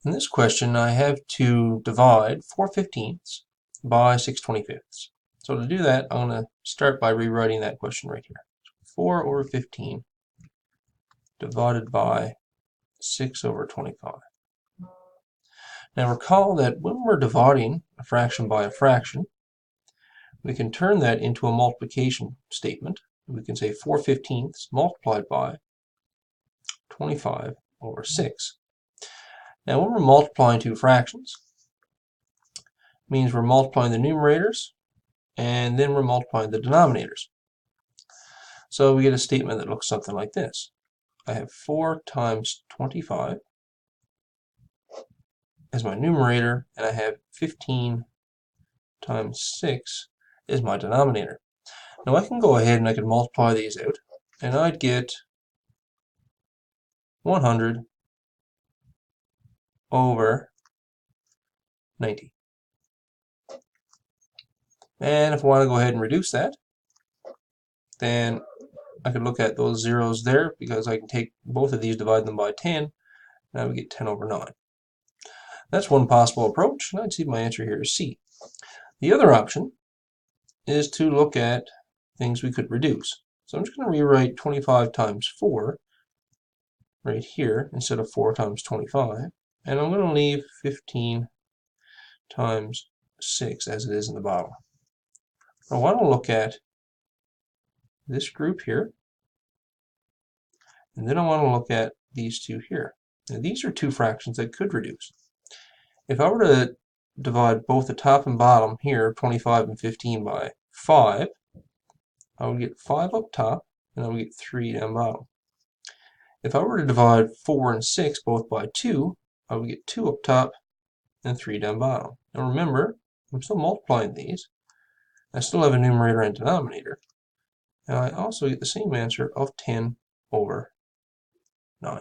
In this question, I have to divide 4/15 by 6/25. So to do that, I'm going to start by rewriting that question right here. 4/15 divided by 6/25. Now recall that when we're dividing a fraction by a fraction, we can turn that into a multiplication statement. We can say 4/15 multiplied by 25/6. Now when we're multiplying two fractions, it means we're multiplying the numerators and then we're multiplying the denominators. So we get a statement that looks something like this. I have 4 times 25 as my numerator, and I have 15 times 6 as my denominator. Now I can go ahead and I can multiply these out, and I'd get 100 over 90. And if I want to go ahead and reduce that, then I could look at those zeros there, because I can take both of these, divide them by 10, and I would get 10 over 9. That's one possible approach, and I'd see my answer here is C. The other option is to look at things we could reduce. So I'm just going to rewrite 25 times 4 right here instead of 4 times 25, and I'm going to leave 15 times 6 as it is in the bottom. I want to look at this group here, and then I want to look at these two here. Now these are two fractions that could reduce. If I were to divide both the top and bottom here, 25 and 15, by 5, I would get 5 up top, and I would get 3 down bottom. If I were to divide 4 and 6 both by 2, I would get 2 up top and 3 down bottom. Now remember, I'm still multiplying these. I still have a numerator and denominator. And I also get the same answer of 10 over 9.